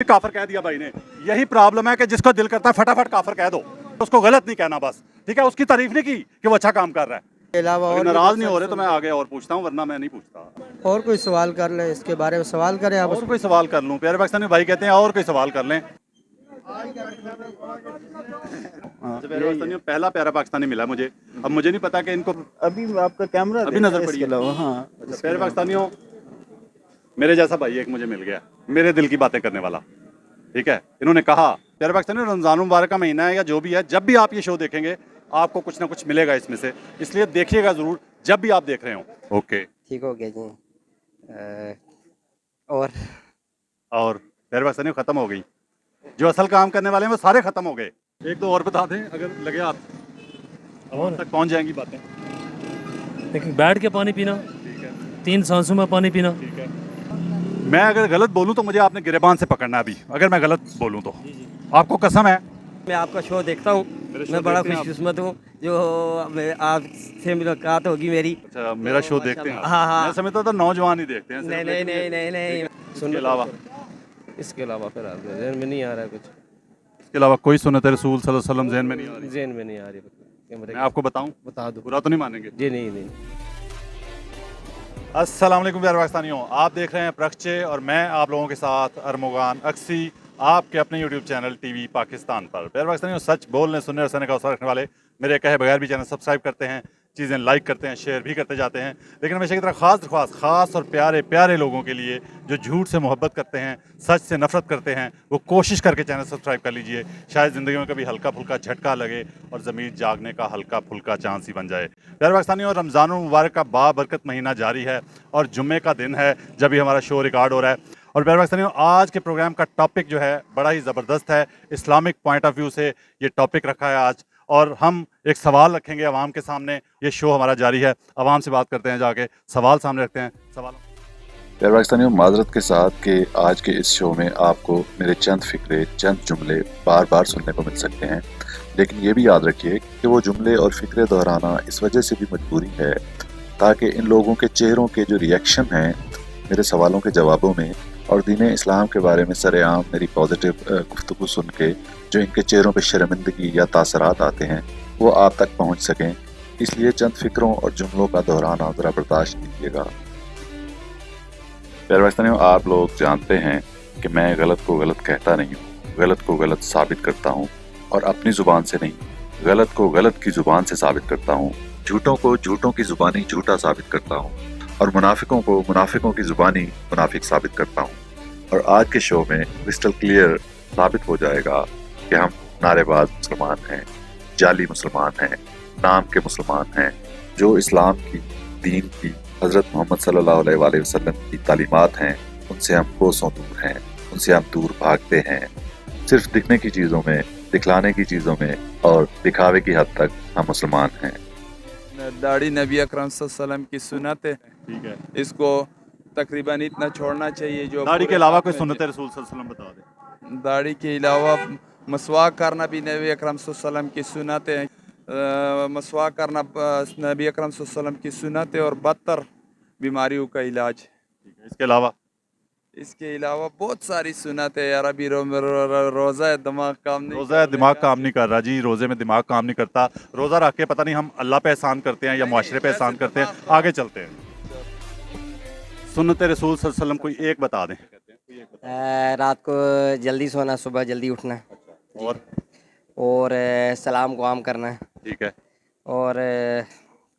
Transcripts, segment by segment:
काफिर कह दिया भाई ने। यही प्रॉब्लम है कि जिसको दिल करता है फटाफट काफिर कह दो, उसको गलत नहीं कहना बस, ठीक है। उसकी तारीफ नहीं की कि वो अच्छा काम कर रहा है। के अलावा अगर और नाराज नहीं हो रहे तो मैं आगे और पूछता हूँ, वरना मैं नहीं पूछता। और कोई सवाल कर ले, इसके बारे में सवाल करें आप। और कोई सवाल कर लूँ? प्यारे पाकिस्तानी भाई कहते हैं और कोई सवाल कर लें। प्यारे पाकिस्तानियों, पहला प्यारा पाकिस्तानी मिला मुझे। अब मुझे नहीं पता कि इनको अभी आपका कैमरा अभी नजर इसके पड़ी है। अलावा हाँ अच्छा, प्यारे पाकिस्तानियों, मेरे जैसा भाई एक मुझे मिल गया, मेरे दिल की बातें करने वाला, ठीक है। इन्होंने कहा, प्यारे पाकिस्तानियों, रमजान मुबारक का महीना है या जो भी है, जब भी आप ये शो देखेंगे आपको कुछ ना कुछ मिलेगा इसमें से, इसलिए देखिएगा जरूर जब भी आप देख रहे हो। ओके, ठीक हो गया जी। और प्यारे पाकिस्तानियों, खत्म हो गई। जो असल काम करने वाले हैं वो सारे खत्म हो गए। एक दो और बता दें अगर लगे आप, अब तक पहुंच जाएंगी बातें। लेकिन बैठ के पानी पीना, ठीक है, 3 सांसों में पानी पीना। ठीक है। मैं अगर गलत बोलूं तो मुझे आपने गिरेबान से पकड़ना है अभी, अगर मैं गलत बोलूं तो। आपको कसम है। मैं आपका शो देखता हूँ, मैं बड़ा खुशकिस्मत हूँ जो आपसे मुलाकात होगी मेरी। अच्छा, मेरा शो देखते हैं आप? हाँ हाँ। मैं समझता था नौजवान ही देखते हैं सिर्फ, नहीं नहीं लेकिन नहीं नहीं नहीं। इसके अलावा फिर ज़हन में नहीं आ रहा है कुछ, इसके अलावा कोई सुन्नत रसूल सल्लल्लाहु अलैहि वसल्लम ज़हन में नहीं आ रही। ज़हन में नहीं आ रही। मैं आपको बताऊं, बता दो। बुरा तो नहीं मानेंगे? जी नहीं नहीं। अस्सलाम वालेकुम प्यारे पाकिस्तानियों, आप देख रहे हैं प्रक्षे और मैं आप लोगों के साथ अरमुगान अक्सी, आपके अपने यूट्यूब चैनल टीवी पाकिस्तान पर। प्यारे पाकिस्तानियों, सच बोलने सुनने और सहने का अवसर रखने वाले, मेरे कहे बगैर भी चैनल सब्सक्राइब करते हैं, चीज़ें लाइक करते हैं, शेयर भी करते जाते हैं। लेकिन हमेशा की तरह खास और प्यारे प्यारे लोगों के लिए जो झूठ से मोहब्बत करते हैं, सच से नफरत करते हैं, वो कोशिश करके चैनल सब्सक्राइब कर लीजिए। शायद ज़िंदगी में कभी हल्का फुल्का झटका लगे और ज़मीन जागने का हल्का फुल्का चांस ही बन जाए। प्यारे पाकिस्तानियों, रमज़ान मुबारक का बाबरकत महीना जारी है और जुम्मे का दिन है जब भी हमारा शो रिकॉर्ड हो रहा है। और प्यारे पाकिस्तानियों, आज के प्रोग्राम का टॉपिक जो है बड़ा ही ज़बरदस्त है। इस्लामिक पॉइंट ऑफ व्यू से ये टॉपिक रखा है आज, और हम एक सवाल रखेंगे आवाम के सामने। ये शो हमारा जारी है, आवाम से बात करते हैं, जाके सवाल सामने रखते हैं। सवाल प्यारे पाकिस्तानियों, माजरत के साथ कि आज के इस शो में आपको मेरे चंद फिक्रे, चंद जुमले बार बार सुनने को मिल सकते हैं, लेकिन ये भी याद रखिए कि वो जुमले और फिक्रे दोहराना इस वजह से भी मजबूरी है ताकि इन लोगों के चेहरों के जो रिएक्शन हैं मेरे सवालों के जवाबों में और दीन इस्लाम के बारे में सरेआम मेरी पॉजिटिव गुफ्तगू सुन के जो इनके चेहरों पे शर्मिंदगी या तासरात आते हैं वो आप तक पहुंच सकें। इसलिए चंद फिक्रों और जुमलों का दोहराना ज़रा बर्दाश्त कीजिएगा। प्यारे पाकिस्तानियों, आप लोग जानते हैं कि मैं गलत को गलत कहता नहीं हूँ, गलत को गलत साबित करता हूँ, और अपनी ज़ुबान से नहीं, गलत को गलत की ज़ुबान से साबित करता हूँ, झूठों को झूठों की ज़ुबानी झूठा साबित करता हूँ, और मुनाफिकों को मुनाफिकों की ज़ुबानी मुनाफिक साबित करता हूँ। और आज के शो में क्रिस्टल क्लियर साबित हो जाएगा कि हम नारेबाज मुसलमान हैं, जाली मुसलमान हैं, नाम के मुसलमान हैं, जो इस्लाम की, दीन की, हज़रत मोहम्मद सल्लल्लाहु अलैहि वसल्लम की तालीमात हैं उनसे हम कोसों दूर हैं, उनसे हम दूर भागते हैं। सिर्फ दिखने की चीज़ों में, दिखलाने की चीज़ों में और दिखावे की हद तक हम मुसलमान हैं। दाढ़ी नबी अकरम सल्लल्लाहु अलैहि वसल्लम की सुन्नत है, ठीक है। इसको तकरीबन इतना छोड़ना चाहिए जो दाढ़ी के अलावा कोई सुन्नत रसूल सल्लल्लाहु अलैहि वसल्लम बता दें। दाढ़ी के अलावा मसवाक करना भी नबी अकरम सल्लल्लाहु अलैहि वसल्लम की सुन्नत है। मसवाक करना नबी अकरम सल्लल्लाहु अलैहि वसल्लम की सुन्नत है और बदतर बीमारियों का इलाज। ठीक है। इसके अलावा बहुत सारी सुन्नत है यार। अभी रोज़ा है, दिमाग काम नहीं रोज़ा है, दिमाग काम नहीं कर रहा जी, रोज़े में दिमाग काम नहीं करता। रोज़ा रख के पता नहीं हम अल्लाह पे एहसान करते हैं या मुआशरे पे एहसान करते हैं। आगे चलते हैं। सुन्नत रसूल सल्लल्लाहु अलैहि वसल्लम कोई एक बता दें। रात को जल्दी सोना, सुबह जल्दी उठना, और सलाम को आम करना, ठीक है। और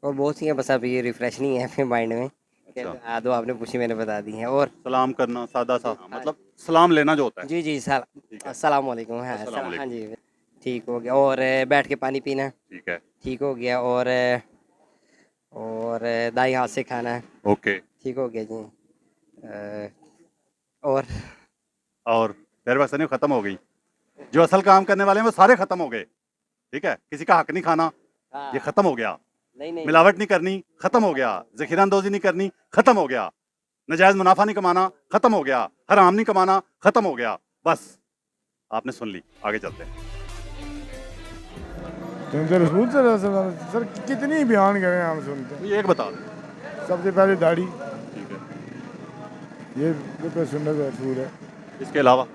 बहुत सी हैं, बस अब ये रिफ्रेश नहीं है अपने माइंड में। दो आपने पूछी, मैंने बता दी हैं। और सलाम करना, सादा सा, मतलब सलाम लेना जो होता है। जी जी, अस्सलाम वालेकुम। हाँ हाँ जी, ठीक हो गया। और बैठ के पानी पीना, ठीक है, ठीक हो गया। और दाई हाथ से खाना, ओके, ठीक हो गया जी। और प्यारे पाकिस्तानी खत्म हो गई। जो असल काम करने वाले हैं वो सारे खत्म हो गए, ठीक है। किसी का हक नहीं खाना, ये खत्म हो गया। नहीं मिलावट नहीं करनी, खत्म हो गया। ज़ख़ीरा अंदोज़ी नहीं करनी, खत्म हो गया। नजायज़ मुनाफा नहीं कमाना, खत्म हो गया। हराम नहीं कमाना, खत्म हो गया। बस आपने सुन ली, आगे चलते हैं। सर कितनी बयान करें, हम सुनते हैं। एक बता दें। सबसे पहले दाढ़ी, ठीक है। ये सुन्नत रसूल है। इसके अलावा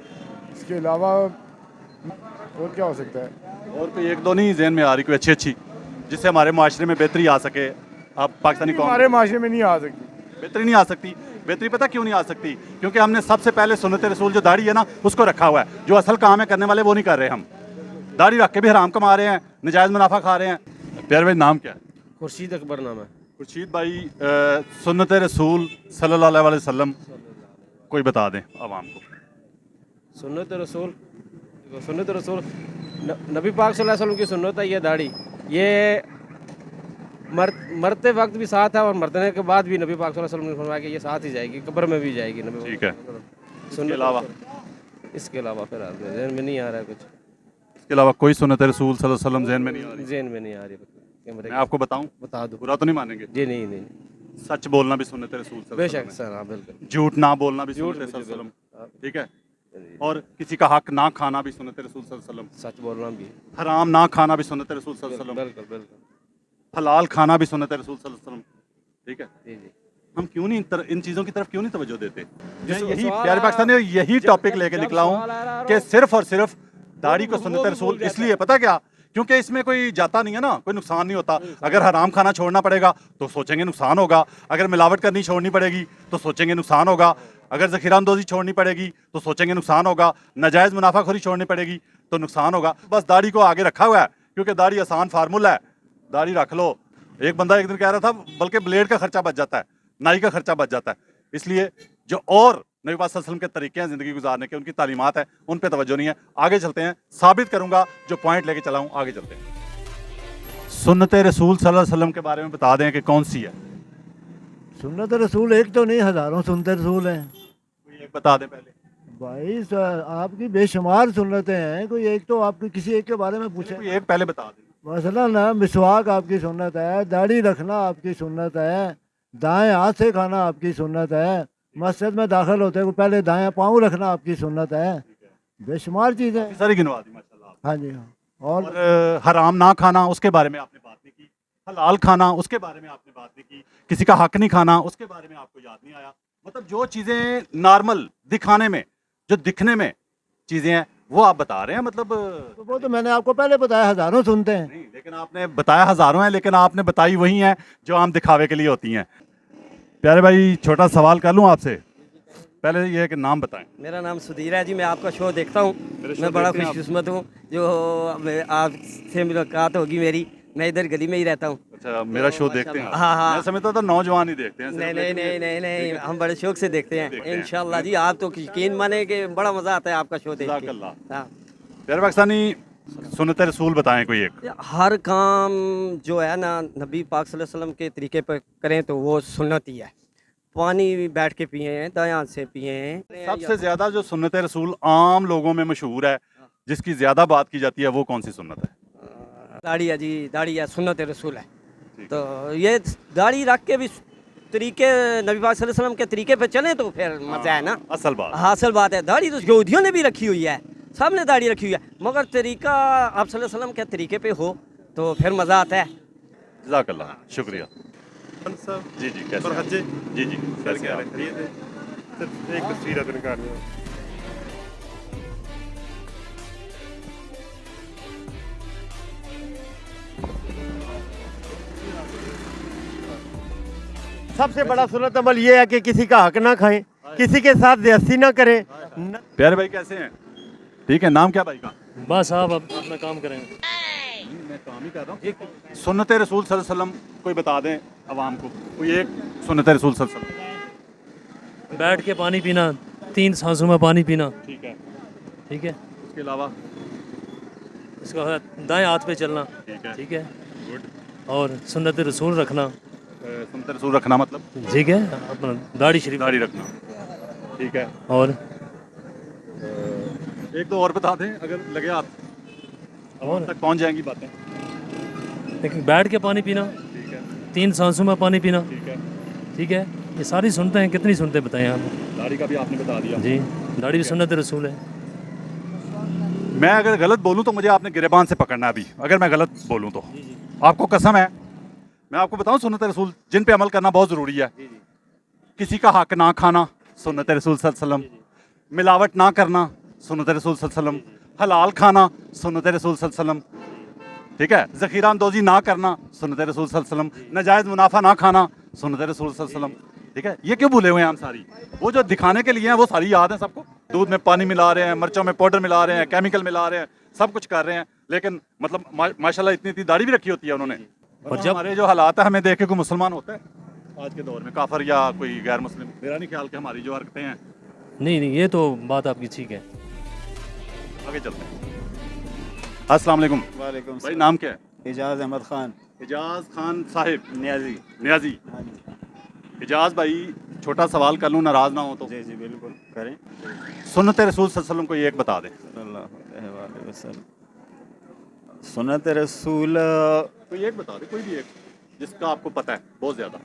इसके अलावा और क्या हो सकता है? और कोई एक दो नहीं जहन में आ रही कोई अच्छी अच्छी जिससे हमारे माशरे में बेहतरी आ सके? आप पाकिस्तानी कौम हमारे माशरे में नहीं आ सकती। बेहतरी नहीं आ सकती। बेहतरी पता क्यों नहीं आ सकती? क्योंकि हमने सबसे पहले सुन्नत रसूल जो दाढ़ी है ना उसको रखा हुआ है। जो असल काम है करने वाले वो नहीं कर रहे। हम दाढ़ी रख के भी हराम कमा रहे हैं, नजायज़ मुनाफा खा रहे हैं। प्यारे भाई नाम क्या है? खुर्शीद अकबर नाम है। खुर्शीद भाई, सुन्नत रसूल सल्लल्लाहु अलैहि वसल्लम कोई बता दें आवाम को। सुन्नत रसूल नबी पाक सल्लल्लाहु अलैहि वसल्लम की सुन्नत है ये दाढ़ी। ये मरते वक्त भी साथ है और मरने के बाद भी नबी पाक सल्लल्लाहु अलैहि वसल्लम ने फरमाया कि ये साथ ही जाएगी, कब्र में भी जाएगी। नबी ठीक है। इसके अलावा फिर ज़हन में नहीं आ रहा है कुछ। इसके अलावा कोई सुन्नत रसूल सल्लल्लाहु अलैहि वसल्लम ज़हन में नहीं आ रही? ज़हन में नहीं आ रही। मैं आपको बताऊं? बता दो। बुरा तो नहीं मानेंगे? जी नहीं। सच बोलना भी सुन्नत रसूल सल्लल्लाहु अलैहि बेशक वसल्लम सर, हाँ बिल्कुल। है। झूठ ना बोलना भी सुन्नत रसूल सल्लल्लाहु अलैहि वसल्लम, ठीक है। और किसी का हक ना खाना भी सुन्नत रसूल सल्लल्लाहु अलैहि वसल्लम। सच बोलना भी। हराम ना खाना भी सुन्नत रसूल सल्लल्लाहु अलैहि वसल्लम। बिल्कुल। हलाल खाना भी सुन्नत रसूल सल्लल्लाहु अलैहि वसल्लम, ठीक है। जी। हम क्यों नहीं इन चीज़ों की तरफ क्यों नहीं तवज्जो देते? मैं जो यही सवाल प्यारे आ पाकिस्तान में यही टॉपिक लेके निकला हूँ कि सिर्फ और सिर्फ दाढ़ी को सुन्नत रसूल इसलिए, पता क्या? क्योंकि इसमें कोई जाता नहीं है ना, कोई नुकसान नहीं होता। अगर हराम खाना छोड़ना पड़ेगा तो सोचेंगे नुकसान होगा, अगर मिलावट करनी छोड़नी पड़ेगी तो सोचेंगे नुकसान होगा, अगर ज़ख़ीराअंदोज़ी छोड़नी पड़ेगी तो सोचेंगे नुकसान होगा, नाजायज़ मुनाफाखोरी छोड़नी पड़ेगी तो नुकसान होगा। बस दाढ़ी को आगे रखा हुआ है क्योंकि दाढ़ी आसान फार्मूला है, दाढ़ी रख लो। एक बंदा एक दिन कह रहा था बल्कि ब्लेड का खर्चा बच जाता है, नाई का खर्चा बच जाता है। इसलिए जो और नबी पाक सल्लल्लाहु अलैहि वसल्लम के तरीके हैं ज़िंदगी गुजारने के, उनकी तालीमात है, उन पे तवज्जो नहीं है। आगे चलते हैं, साबित करूंगा जो पॉइंट लेके चला हूं। आगे चलते हैं। सुन्नत रसूल सल्लल्लाहु अलैहि वसल्लम के बारे में बता दें कि कौन सी है? सुन्नत रसूल एक तो नहीं, हज़ारों सुन्नत रसूल हैं कोई एक बता दें पहले। भाई। आपकी बेशुमार सुन्नतें हैं, कोई एक तो आपकी किसी एक के बारे में पूछे? कोई एक पहले बता दें। मसलन मिसवाक आपकी सुन्नत है, दाढ़ी रखना आपकी सुन्नत है, दाएं हाथ से खाना आपकी सुन्नत है, मस्जिद में दाखिल होते हुए पहले दाएं पाँव रखना आपकी सुन्नत है। बेशुमार चीज़ें सारी गिनवा दी माशाल्लाह। हाँ जी हाँ। और हराम ना खाना उसके बारे में आपने बात नहीं की, हलाल खाना उसके बारे में आपने बात नहीं की, किसी का हक नहीं खाना उसके बारे में आपको याद नहीं आया। मतलब जो चीज़ें नॉर्मल दिखाने में, जो दिखने में चीज़ें हैं वो आप बता रहे हैं। मतलब तो वो तो मैंने आपको पहले बताया, हज़ारों सुनते हैं। नहीं, लेकिन आपने बताया हज़ारों हैं, लेकिन आपने बताई वही हैं जो आम दिखावे के लिए होती हैं। प्यारे भाई छोटा सवाल कर लूँ आपसे? पहले ये है कि नाम बताएं। मेरा नाम सुधीर है जी। मैं आपका शो देखता हूँ। मैं बड़ा खुशकिस्मत हूँ जो आपसे मुलाकात होगी मेरी। मैं इधर गली में ही रहता हूँ। अच्छा, मेरा शो देखते हैं आप? हाँ। मैं समझता था नौजवान ही देखते हैं सिर्फ, नहीं, हम बड़े शौक से देखते हैं। इंशाल्लाह जी, आप तो यकीन माने कि बड़ा मज़ा आता है आपका शो देख के। जज़ाकल्लाह। हाँ। प्यारे पाकिस्तानी सुन्नत रसूल बताएं कोई एक। हर काम जो है ना नबी पाक सल्लल्लाहु अलैहि वसल्लम के तरीके पर करें तो वो सुन्नत ही है। पानी बैठ के पिए, दाएं हाथ से पिए। सबसे ज्यादा जो सुन्नत रसूल आम लोगों में मशहूर है, जिसकी ज्यादा बात की जाती है, वो कौन सी सुन्नत है? दाढ़ी है जी, दाढ़ी है, सुन्नत रसूल है। तो ये दाढ़ी रख के भी तरीके नबी पाक सल्लल्लाहु अलैहि वसल्लम के तरीके पे चलें तो फिर मजा है ना। असल बात। हाँ, असल बात है। दाढ़ी तो यहूदियों ने भी रखी हुई है, सब ने दाढ़ी रखी हुई है, मगर तरीका आप सल्लल्लाहु अलैहि वसल्लम के तरीके पे हो तो फिर मज़ा आता है। जज़ाकल्लाह, शुक्रिया। जी कैसे हैं? जी कैसे हैं आप? एक तस्वीर है निकालनी है। सबसे बड़ा सुन्नत अमल ये है कि किसी का हक ना खाएं, किसी के साथ ज्यादती ना करें। प्यारे भाई कैसे हैं? ठीक है। नाम क्या भाई का? बस आप अपना काम करेंगे। मैं काम ही कर रहा हूँ। सुन्नत रसूल सल्लल्लाहु अलैहि वसल्लम कोई बता दें अवाम को, कोई एक सुन्नत रसूल सल्लल्लाहु अलैहि वसल्लम। बैठ के पानी पीना, 3 सांसों में पानी पीना। ठीक है। उसके अलावा इसका दाएं हाथ पे चलना। ठीक है। और सुन्नत रसूल रखना। सुन्नत रसूल रखना मतलब? ठीक है, अपना दाढ़ी शरीफ दाढ़ी रखना। ठीक है। और एक दो और बता दें अगर लगे हाथ, और तक पहुंच जाएंगी बातें। लेकिन बैठ के पानी पीना, 3 सांसों में पानी पीना। ठीक है। ये सारी सुनते हैं। कितनी सुनते बताएं आप? दाढ़ी का भी आपने बता दिया। जी, दाढ़ी भी सुन्नत रसूल है। मैं अगर गलत बोलूं तो मुझे आपने गिरेबान से पकड़ना है अभी, अगर मैं गलत बोलूं तो। आपको कसम है, मैं आपको बताऊं सुन्नत रसूल जिन पे अमल करना बहुत ज़रूरी है। किसी का हक ना खाना, सुन्नत रसूल सल्लल्लाहु अलैहि वसल्लम। मिलावट ना करना, सुन्नत रसूल सल्लल्लाहु अलैहि वसल्लम, हलाल खाना सुन्नत रसूल सल्लल्लाहु अलैहि वसल्लम, ठीक है, ज़ख़ीरा अंदोज़ी ना करना सुन्नत रसूल सल्लल्लाहु अलैहि वसल्लम, नाजायज़ मुनाफा ना खाना सुन्नत रसूल सल्लल्लाहु अलैहि वसल्लम, ठीक है। ये क्यों भूले हुए हैं हम सारी? वो जो दिखाने के लिए हैं वो सारी याद है सबको। दूध में पानी मिला रहे हैं, मिर्चों में पाउडर मिला रहे हैं, केमिकल मिला रहे हैं, सब कुछ कर रहे हैं, लेकिन मतलब माशाल्लाह इतनी इतनी दाढ़ी भी रखी होती है उन्होंने। और जब हमारे जो हालात है, हमें देख के कोई मुसलमान होता है आज के दौर में, काफर या कोई गैर मुस्लिम? मेरा नहीं ख्याल कि हमारी जो हरकतें हैं। नहीं नहीं, ये तो बात आपकी ठीक है। आगे चलते हैं। अस्सलाम वालेकुम। वालेकुम भाई नाम क्या है? एजाज अहमद खान एजाज खान साहिब नियाजी। नियाजी। एजाज भाई, छोटा सवाल कर लूँ, नाराज ना हो तो? जी जी बिल्कुल करें। सुन्नत रसूल सल्लल्लाहु अलैहि वसल्लम को ये एक बता दें। सल्लल्लाहु अलैहि वसल्लम। सुन्नत रसूल कोई एक बता दे, कोई भी एक जिसका आपको पता है बहुत ज़्यादा।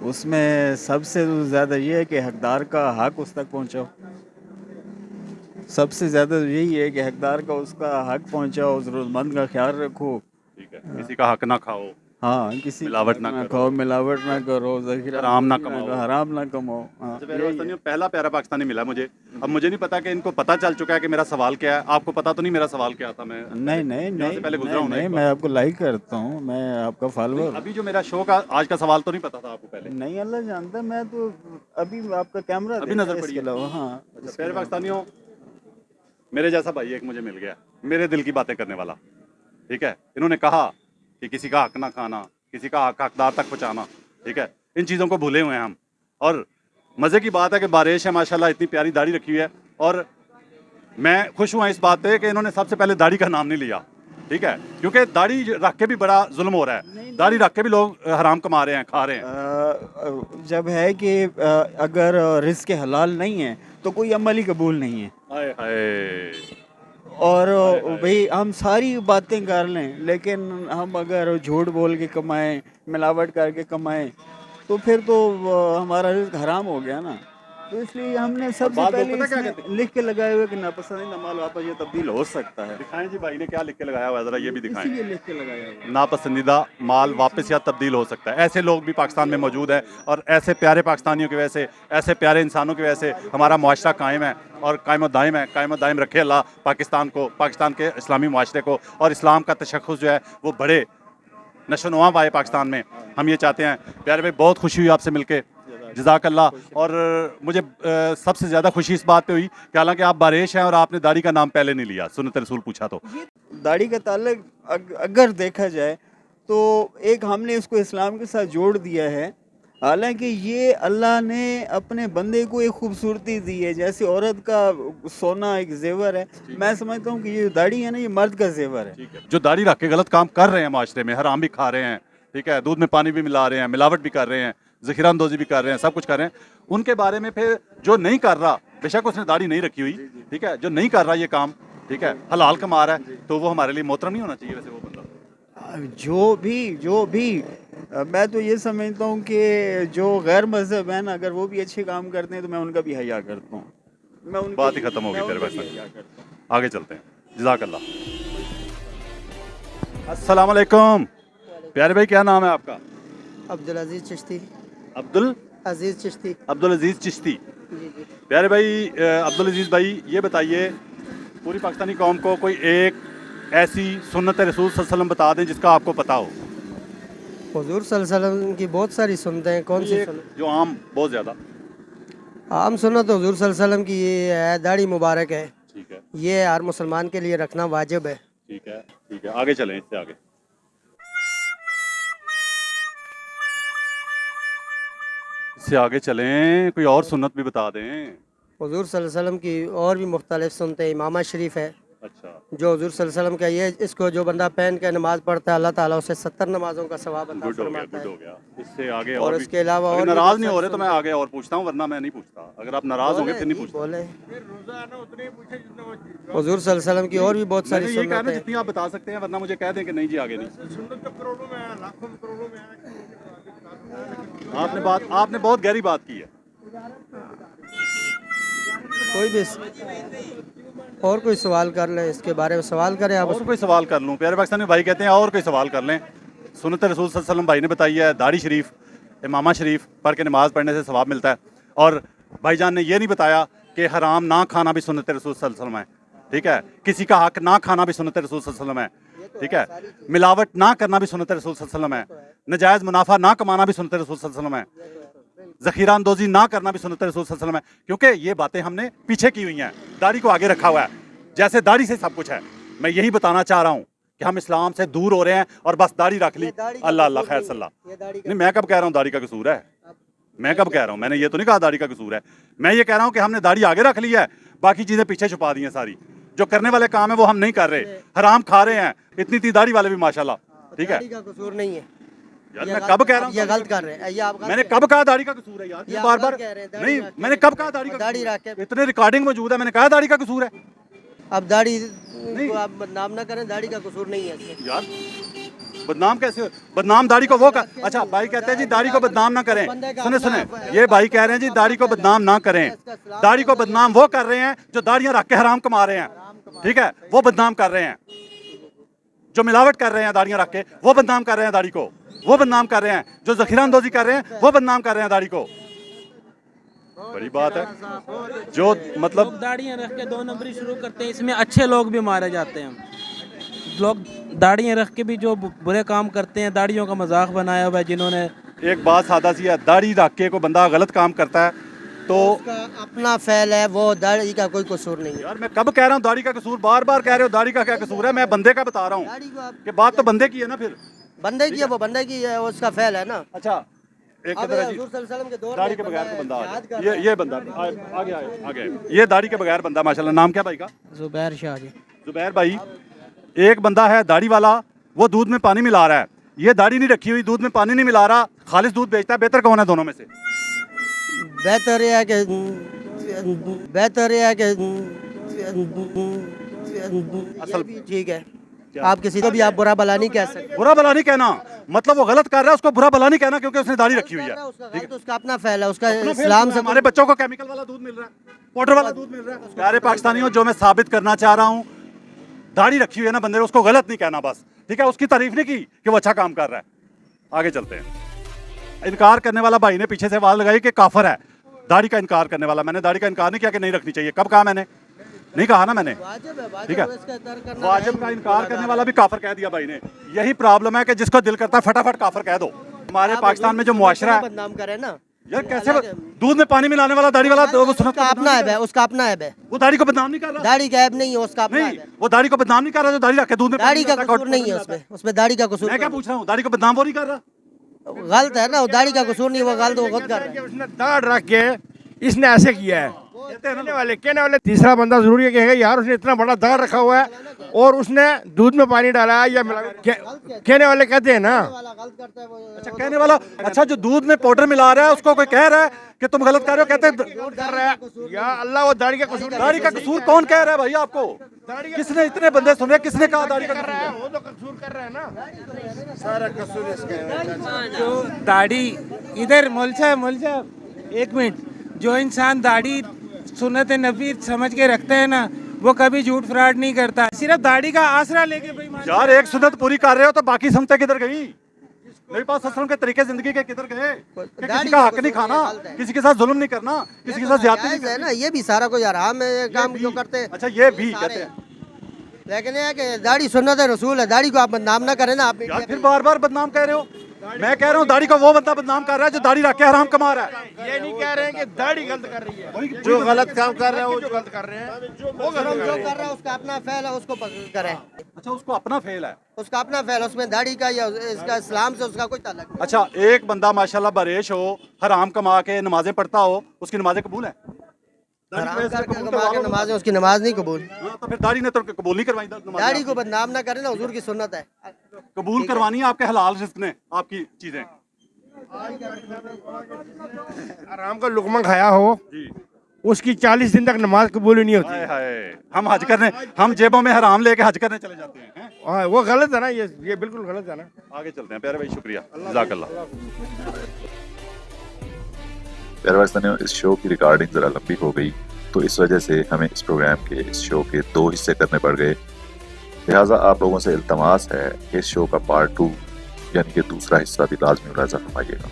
उसमें सबसे ज़्यादा ये है कि हकदार का हक उस तक पहुँचाओ। सबसे ज़्यादा यही है कि हकदार का उसका हक पहुँचाओ, ज़रूरतमंद का ख्याल रखो। ठीक है, किसी का हक ना खाओ। हाँ, किसी मिलावट ना खाओ, करो, मिलावट ना करो, ज़ख़ीरा हराम ना कमाओ, हराम ना कमाओ। हाँ, पहला प्यारा पाकिस्तानी मिला मुझे। अब मुझे नहीं पता कि इनको पता चल चुका है कि मेरा सवाल क्या है। आपको पता तो नहीं मेरा सवाल क्या था? मैं नहीं नहीं यहाँ से नहीं पहले गुजरा हूँ ना नहीं, एक मैं आपको लाइक करता हूँ, मैं आपका फॉलोअर। अभी जो मेरा शो का आज का सवाल तो नहीं पता था आपको पहले? नहीं, अल्लाह जानता है, मैं तो अभी आपका कैमरा अभी नजर पड़ी है। हाँ। प्यारे पाकिस्तानियों, मेरे जैसा भाई एक मुझे मिल गया, मेरे दिल की बातें करने वाला, ठीक है। इन्होंने कहा कि किसी का हक ना खाना, किसी का हक हकदार तक पहुँचाना, ठीक है। इन चीज़ों को भूले हुए हैं हम। और मज़े की बात है कि बारिश है, माशाल्लाह इतनी प्यारी दाढ़ी रखी हुई है, और मैं खुश हुआ इस बात पे कि इन्होंने सबसे पहले दाढ़ी का नाम नहीं लिया, ठीक है, क्योंकि दाढ़ी रख के भी बड़ा जुल्म हो रहा है। दाढ़ी रख के भी लोग हराम कमा रहे हैं, खा रहे हैं। जब है कि अगर रिस्क हलाल नहीं है तो कोई अमल ही कबूल नहीं है। हाय हाय। और भाई हम सारी बातें कर लें, लेकिन हम अगर झूठ बोल के कमाएं, मिलावट करके कमाएं, तो फिर तो हमारा रिस्क हराम हो गया ना। तो इसलिए हमने सबसे पहले इसमें लिख के लगाए हुए कि नापसंदीदा माल वापस ये तब्दील हो सकता है। दिखाएं जी भाई ने क्या लिख के लगाया हुआ है, जरा ये भी दिखाएं। इसीलिए लिख के लगाया हुआ है। नापसंदीदा माल वापस या तब्दील हो सकता है। ऐसे लोग भी पाकिस्तान में मौजूद हैं, और ऐसे प्यारे पाकिस्तानियों की वजह से, ऐसे प्यारे इंसानों की वजह से हमारा मुआशरा कायम है और कायम दायम है। कायम दायम रखे अल्लाह पाकिस्तान को, पाकिस्तान के इस्लामी मुआशरे को, और इस्लाम का तशख़्ख़ुस जो है वो बड़े नशोनुमा पाए पाकिस्तान में। हम ये चाहते हैं। प्यारे भाई, बहुत खुशी हुई आपसे मिलके, जज़ाकल्लाह। और मुझे सबसे ज़्यादा खुशी इस बात पे हुई कि हालांकि आप बारिश हैं और आपने दाढ़ी का नाम पहले नहीं लिया, सुन्नत रसूल पूछा तो। दाढ़ी का ताल्लुक अगर देखा जाए तो एक हमने इसको इस्लाम के साथ जोड़ दिया है। हालांकि ये अल्लाह ने अपने बंदे को एक खूबसूरती दी है, जैसे औरत का सोना एक जेवर है। मैं समझता हूँ कि ये दाढ़ी है ना, ये मर्द का जेवर है। जो दाढ़ी रख के गलत काम कर रहे हैं माशरे में, हराम भी खा रहे हैं, ठीक है, दूध में पानी भी मिला रहे हैं, मिलावट भी कर रहे हैं, ज़ख़ीरा अंदोज़ी भी कर रहे हैं, सब कुछ कर रहे हैं, उनके बारे में फिर जो नहीं कर रहा, बेशक उसने दाढ़ी नहीं रखी हुई, ठीक है, जो नहीं कर रहा ये काम, ठीक है, हलाल कमा रहा है, तो वो हमारे लिए मोहतरम नहीं होना चाहिए वैसे वो बंदा? जो भी मैं तो ये समझता हूँ कि जो गैर मज़हब है ना, अगर वो भी अच्छे काम करते हैं तो मैं उनका भी हया करता हूँ। मैं उनका बात ही खत्म हो गई फिर बस। आगे चलते हैं। जज़ाकल्लाह। अस्सलाम वालेकुम। प्यारे भाई, क्या नाम है आपका? अब्दुल अजीज़ चिश्ती। अब्दुल अजीज़ चिश्ती। अब्दुल अजीज़ चिश्ती। जी जी। प्यारे भाई, अब्दुल अजीज़ भाई, ये बताइए पूरी पाकिस्तानी कौम को कोई एक ऐसी सुन्नत रसूल सल्लल्लाहु अलैहि वसल्लम बता दें जिसका आपको पता हो। हुज़ूर सल्लल्लाहु अलैहि वसल्लम की बहुत सारी सुन्नतें हैं। कौन सी सुन्नत? जो आम, बहुत ज़्यादा आम सुन्नत तो हुज़ूर सल्लल्लाहु अलैहि वसल्लम की ये है, दाढ़ी मुबारक है, ठीक है, ये हर मुसलमान के लिए रखना वाजिब है। ठीक है, ठीक है। आगे चलें, इससे आगे। इससे आगे चलें, कोई और सुन्नत भी बता दें। हुज़ूर सल्लल्लाहु अलैहि वसल्लम की और भी मुख्तलिफ सुन्नतें, इमामा शरीफ है, अच्छा, जो हुज़ूर सल्लल्लाहु अलैहि वसल्लम का, ये इसको जो बंदा पहन के नमाज पढ़ता है, अल्लाह ताला उसे 70 नमाजों का सवाब अता गुड हो गया, फरमाता गुड है। हो गया। इससे आगे और भी- इसके अलावा अगर और भी नाराज बहुत नहीं हो रहे तो सारी मैं आगे और पूछता हूँ, वरना मैं नहीं पूछता। अगर आप नाराज होंगे फिर नहीं पूछता। बोले हुज़ूर सल्लल्लाहु अलैहि वसल्लम की और भी बहुत सारी मैंने यही कहा ना, सुन्नतें हैं। जितनी आप बता सकते हैं, वरना मुझे कह दें कि नहीं जी आगे नहीं। आपने बहुत गहरी बात की है। कोई भी और कोई सवाल कर ले, इसके बारे में सवाल करें आप। और कोई सवाल कर लूँ? प्यारे पाकिस्तानी भाई कहते हैं और कोई सवाल कर लें। सुन्नत रसूल सल्लल्लाहु अलैहि वसल्लम भाई ने बताई है, दाढ़ी शरीफ, इमामा शरीफ पढ़ के नमाज़ पढ़ने से सवाब मिलता है। और भाईजान ने ये नहीं बताया कि हराम ना खाना भी सुन्नत रसूल सल्लल्लाहु अलैहि वसल्लम है, ठीक है, किसी का हक ना खाना भी सुन्नत रसूल सल्लल्लाहु अलैहि वसल्लम है, ठीक है, मिलावट ना करना भी सुन्नत रसूल सल्लल्लाहु अलैहि वसल्लम है, नजायज़ मुनाफा ना कमाना भी सुन्नत रसूल सल्लल्लाहु अलैहि वसल्लम है, ज़ख़ीरा अंदोज़ी ना करना भी सुन्नत रसूल सल्लल्लाहु अलैहि वसल्लम है, क्योंकि ये बातें हमने पीछे की हुई हैं, दाढ़ी को आगे रखा हुआ है, जैसे दाढ़ी से सब कुछ है। मैं यही बताना चाह रहा हूँ कि हम इस्लाम से दूर हो रहे हैं और बस दाढ़ी रख ली, अल्लाह अल्लाह खैर सल्ला। नहीं, मैं कब कह रहा हूँ दाढ़ी का कसूर है, मैं कब कह रहा हूँ, मैंने ये तो नहीं कहा दाढ़ी का कसूर है, मैं ये कह रहा हूँ कि हमने दाढ़ी आगे रख ली है, बाकी चीज़ें पीछे छुपा दी हैं सारी, जो करने वाले काम है वो हम नहीं कर रहे, हराम खा रहे हैं, इतनी दाढ़ी वाले भी माशाल्लाह, ठीक है। दाढ़ी का कसूर नहीं है यार मैं कब कह रहा हूँ ये गलत कर रहे हैं, ये आप मैंने कब कहा दाढ़ी का कसूर है यार, ये बार बार नहीं, मैंने कब कहा दाढ़ी का दाढ़ी रख के इतने रिकॉर्डिंग मौजूद है, मैंने कहा दाढ़ी का कसूर है। अब दाढ़ी को आप बदनाम ना करें, दाढ़ी का कसूर नहीं है इसमें। यार बदनाम कैसे हो? बदनाम दाढ़ी को वो अच्छा भाई कहते हैं जी दाढ़ी को बदनाम ना करें, सुने सुने, ये भाई कह रहे हैं जी दाढ़ी को बदनाम ना करें, दाढ़ी को बदनाम वो कर रहे हैं जो दाढ़ियां रख के हराम कमा रहे हैं, ठीक है, वो बदनाम कर रहे हैं, जो मिलावट कर रहे हैं दाढ़ियां रख के वो बदनाम कर रहे हैं दाढ़ी को, वो बदनाम कर रहे हैं, जो ज़ख़ीरा अंदोज़ी कर रहे हैं वो बदनाम कर रहे हैं दाढ़ी को। बड़ी बात है, जो मतलब दाढ़ियाँ रख के 2 नंबरी शुरू करते हैं, इसमें अच्छे लोग भी मारे जाते हैं, लोग दाढ़ियाँ रख के भी जो बुरे काम करते हैं, दाढ़ियों का मजाक बनाया हुआ है जिन्होंने। एक बात सादा सी है, दाढ़ी रख के कोई बंदा गलत काम करता है तो उसका अपना फैल है, वो दाढ़ी का कोई कसूर नहीं है। यार मैं कब कह रहा हूँ दाढ़ी का कसूर, बार बार कह रहे हो दाढ़ी का क्या कसूर है, मैं बंदे का बता रहा हूँ कि बात तो बंदे की है ना, फिर बंदे की है, वो बंदे की है, उसका फैल है ना। अच्छा एक अब किधर है जी, हुजूर सल्लल्लाहु अलैहि वसल्लम के दौर दाढ़ी के में बगैर तो बंदा आ जिहाद गया, कर ये बंदा आगे आगे, ये दाढ़ी के बगैर बंदा माशाल्लाह। नाम क्या भाई का? जुबैर शाह जी। जुबैर भाई, एक बंदा है दाढ़ी वाला, वो दूध में पानी मिला रहा है, ये दाढ़ी नहीं रखी हुई, दूध में पानी नहीं मिला रहा, खालिस दूध बेचता है, बेहतर कौन है दोनों में से? बेहतर यह है कि असल ठीक है, आप किसी को भी आप बुरा भला नहीं कह सकते। बुरा भला नहीं कहना मतलब वो गलत कर रहा है, उसको बुरा भला नहीं कहना क्योंकि उसने दाढ़ी रखी हुई है। तो उसका अपना फैल है, उसका इस्लाम से हमारे बच्चों को केमिकल वाला दूध मिल रहा है, पाउडर वाला दूध मिल रहा है। प्यारे पाकिस्तानियों, जो मैं साबित करना चाह रहा हूँ, दाढ़ी रखी हुई है ना बंदे ने, उसको गलत नहीं कहना बस, ठीक है, उसकी तारीफ नहीं की कि वो अच्छा काम कर रहा है। आगे चलते हैं। इनकार करने वाला भाई ने पीछे से आवाज लगाई कि काफर है, दाढ़ी का इनकार करने वाला। मैंने दाढ़ी का इनकार नहीं किया कि नहीं रखनी चाहिए, कब कहा मैंने? नहीं कहा ना मैंने, ठीक है। वाजिब का इनकार करने वाला भी काफर कह दिया भाई ने। यही प्रॉब्लम है कि जिसको दिल करता है फटाफट काफर कह दो। हमारे पाकिस्तान में जो मुआशरा है, बदनाम करे ना यार कैसे दूध में पानी मिलाने वाला दाढ़ी वाला, उसका अपना ऐब है, उसका अपना ऐब है, वो दाढ़ी को बदनाम नहीं कर रहा। दाढ़ी का ऐब नहीं है, उसका अपना ऐब है। वो दाढ़ी को बदनाम नहीं कर रहा जो दाढ़ी रख के दूध में दाढ़ी का कसूर नहीं है उसमें, उसमें दाढ़ी का कसूर। मैं क्या पूछ रहा हूँ, दाढ़ी को बदनाम वो नहीं कर रहा? गलत है ना, वो दाढ़ी का कसूर नहीं, वो गलत वो खुद कर रहा है। उसने दाढ़ रख के इसने ऐसे किया है, कहने वाले तीसरा बंदा जरूरी है कहेगा यार उसने इतना बड़ा दाढ़ रखा हुआ है और उसने दूध में पानी डाला है, या कहने वाले कहते हैं ना। अच्छा कहने वाला, अच्छा जो दूध में पाउडर मिला रहा है उसको कोई कह रहा है कि तुम गलत कर रहे हो, कहते कर रहा है या अल्लाह, वो दाढ़ी का कसूर। दाढ़ी का कसूर कौन कह रहा है भाई आपको? किसने, इतने बंदे सुन रहे, किसने कहा दाढ़ी का कसूर है? वो तो कसूर कर रहा है ना, सारा कसूर इसका। जो दाढ़ी इधर मुलचा एक मिनट, जो इंसान दाढ़ी सुन्नत नबी समझ के रखता है ना, वो कभी झूठ फ्रॉड नहीं करता, सिर्फ दाढ़ी का आसरा लेके बेईमान। यार एक सुन्नत पूरी कर रहे हो तो बाकी सुनते किधर गई? नबी पाक सल्लल्लाहु अलैहि वसल्लम के तरीके जिंदगी के किधर गए? कि किसी का हक नहीं खाना, किसी के साथ जुल्म नहीं करना, किसी के साथ ज्यादती नहीं है ना, ये भी सारा कोई हराम है काम जो करते हैं। अच्छा ये भी कहते हैं, लेकिन ये कि दाढ़ी सुन्नत रसूल है, दाढ़ी को आप बदनाम ना करें ना। आप यार फिर बार बार बदनाम कह रहे हो। मैं कह रहा हूँ दाढ़ी को वो बंदा बदनाम कर रहा है जो दाढ़ी रख के हराम कमा रहा है। ये नहीं कह रहे हैं कि दाढ़ी गलत कर रही है, जो गलत काम कर रहे हैं वो जो गलत कर रहे हैं, वो जो कर रहा है उसका अपना फैल है, उसको करें। अच्छा उसको अपना फेल है, उसका अपना फैल, उसमें दाढ़ी का या इसका इस्लाम से उसका कोई ताल्लुक नहीं। अच्छा एक बंदा माशाल्लाह बरेश हो, हराम कमा के नमाजें पढ़ता हो, उसकी नमाजें कबूल है? हराम करके कमा के नमाज है, उसकी नमाज नहीं कबूल। तो फिर दाढ़ी ने तो कबूल नहीं करवाई नमाज़ें। दाढ़ी को बदनाम ना करें ना, हुजूर की सुन्नत है, कबूल करवानी है आपके हलाल रिज़्क़ ने आपकी चीजें। आराम का लुकमा खाया हो उसकी 40 दिन तक नमाज कबूल ही नहीं होती। हाय हाय, हम हज करने, हम जेबों में हराम लेके हज करने चले जाते हैं। हाँ वो गलत है ना, ये बिल्कुल गलत है ना। आगे चलते हैं प्यारे भाई, शुक्रिया, जज़ाकल्लाह। प्यारे पाकिस्तानियों, इस शो की रिकॉर्डिंग ज़रा लंबी हो गई तो इस वजह से हमें इस प्रोग्राम के, इस शो के 2 हिस्से करने पड़ गए। लिहाजा आप लोगों से इल्तमास है कि इस शो का पार्ट 2 यानी कि दूसरा हिस्सा भी लाजमी मुलाज़ा फरमाइएगा।